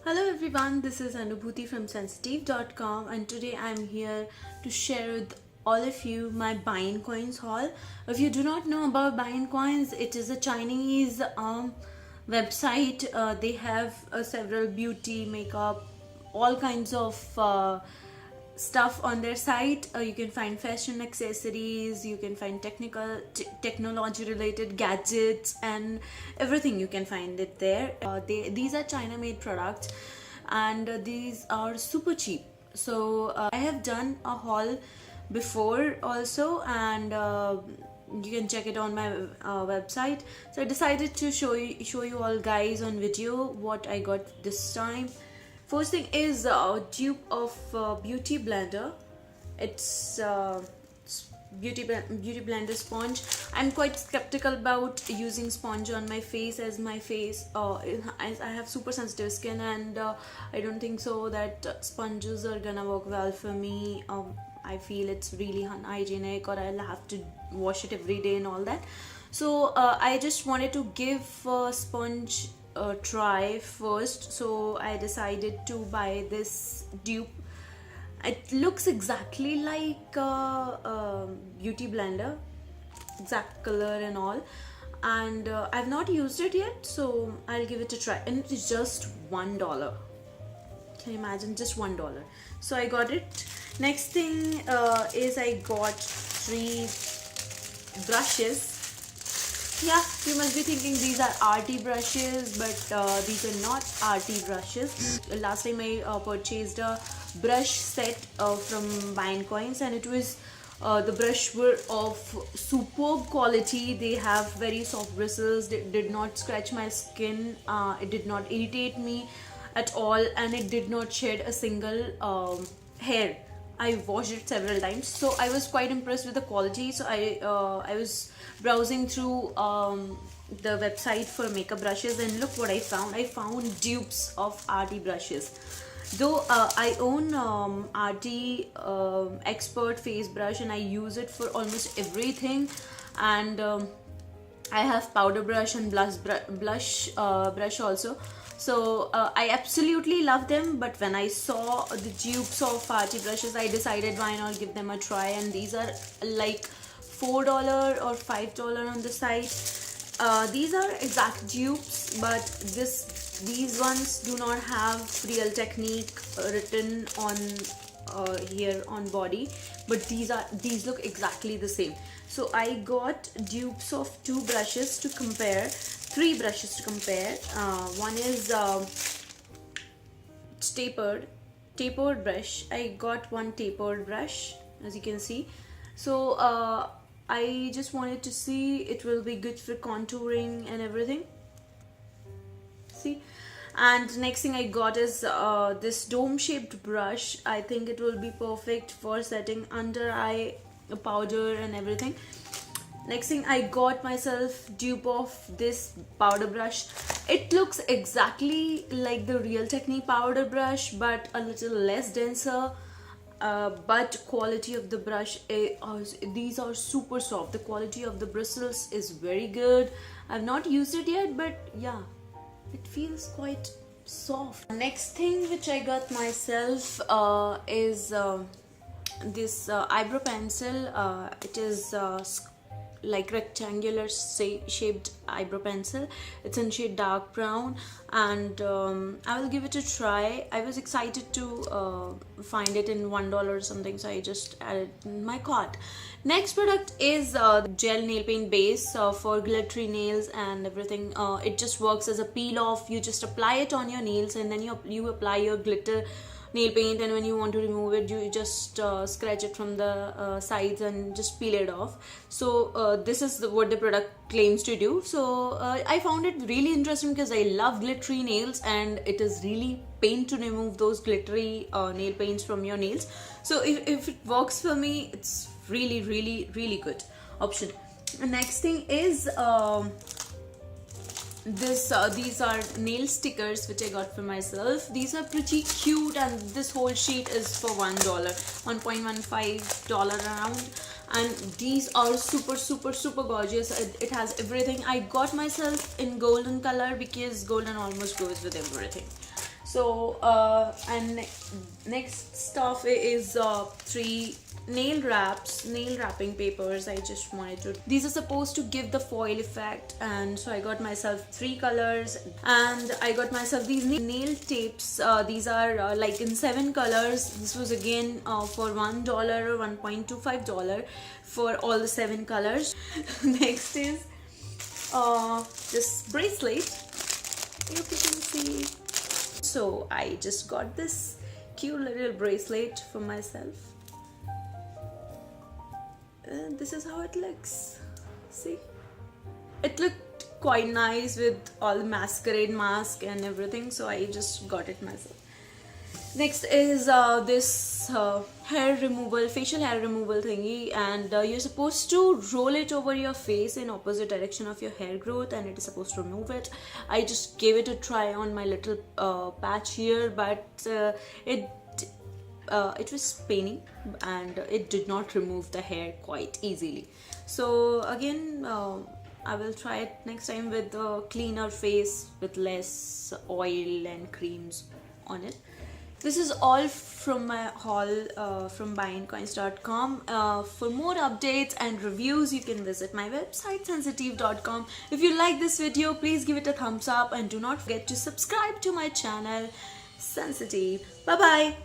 Hello everyone, this is Anubhuti from Sensitive.com, and today I'm here to share with all of you my Buy Coins haul. If you do not know about Buy Coins, it is a Chinese website. They have several beauty, makeup, all kinds of stuff on their site. You can find fashion accessories, you can find technology related gadgets, and everything you can find it there. These are China made products, and these are super cheap. So I have done a haul before also, and you can check it on my website. So I decided to show you all guys on video what I got this time. First thing is a dupe of Beauty Blender. It's Beauty Blender sponge. I'm quite skeptical about using sponge on my face, as my face I have super sensitive skin, and I don't think so that sponges are gonna work well for me. I feel it's really unhygienic, or I'll have to wash it every day and all that. So I just wanted to give sponge try first, so I decided to buy this dupe. It looks exactly like Beauty Blender, exact color and all, and I've not used it yet, so I'll give it a try. And it is just $1. Can you imagine? Just $1. So I got it. Next thing is I got 3 brushes. Yeah, you must be thinking these are RT brushes, but these are not RT brushes. Last time I purchased a brush set from Buy Coins, and it was the brush were of superb quality. They have very soft bristles. They did not scratch my skin. It did not irritate me at all, and it did not shed a single hair. I washed it several times, so I was quite impressed with the quality. So I was browsing through the website for makeup brushes, and look what I found. I found dupes of RT brushes. Though I own RT Expert face brush, and I use it for almost everything, and I have powder brush and blush brush also. So I absolutely love them, but when I saw the dupes of RT brushes, I decided why not give them a try. And these are like $4 or $5 on the site. These are exact dupes, but these ones do not have Real Technique written on here on body, but these look exactly the same. So I got dupes of 2 brushes to compare, 3 brushes to compare. One is tapered brush. I got one tapered brush, as you can see. So I just wanted to see it will be good for contouring and everything. See. And next thing I got is this dome shaped brush. I think it will be perfect for setting under eye powder and everything. Next thing I got myself dupe of this powder brush. It looks exactly like the Real Technique powder brush, but a little less denser. But quality of the brush, these are super soft. The quality of the bristles is very good. I've not used it yet, but yeah, it feels quite soft. Next thing which I got myself is this eyebrow pencil. It is like rectangular shaped eyebrow pencil. It's in shade dark brown, and I will give it a try. I was excited to find it in $1 or something, so I just added it in my cart. Next product is gel nail paint base for glittery nails and everything. It just works as a peel off. You just apply it on your nails, and then you apply your glitter nail paint, and when you want to remove it, you just scratch it from the sides and just peel it off. So this is what the product claims to do. So I found it really interesting because I love glittery nails, and it is really pain to remove those glittery nail paints from your nails. So if it works for me, it's really good option. The next thing is these are nail stickers which I got for myself. These are pretty cute, and this whole sheet is for $1, $1.15 around. and these are super gorgeous. It has everything. I got myself in golden color because golden almost goes with everything. So and next stuff is three nail wrapping papers. I just wanted to, these are supposed to give the foil effect, and so I got myself three colors, and I got myself these nail tapes. These are like in 7 colors. This was again for $1 or $1.25 for all the 7 colors. Next is this bracelet, if you can see. So I just got this cute little bracelet for myself, and this is how it looks. See, it looked quite nice with all the masquerade mask and everything, so I just got it myself. Next is this facial hair removal thingy, and you're supposed to roll it over your face in opposite direction of your hair growth, and it is supposed to remove it. I just gave it a try on my little patch here, but it was paining and it did not remove the hair quite easily. So again, I will try it next time with a cleaner face with less oil and creams on it. This is all from my haul from buyandcoins.com. For more updates and reviews, you can visit my website sensitive.com. If you like this video, please give it a thumbs up and do not forget to subscribe to my channel Sensitive. Bye bye.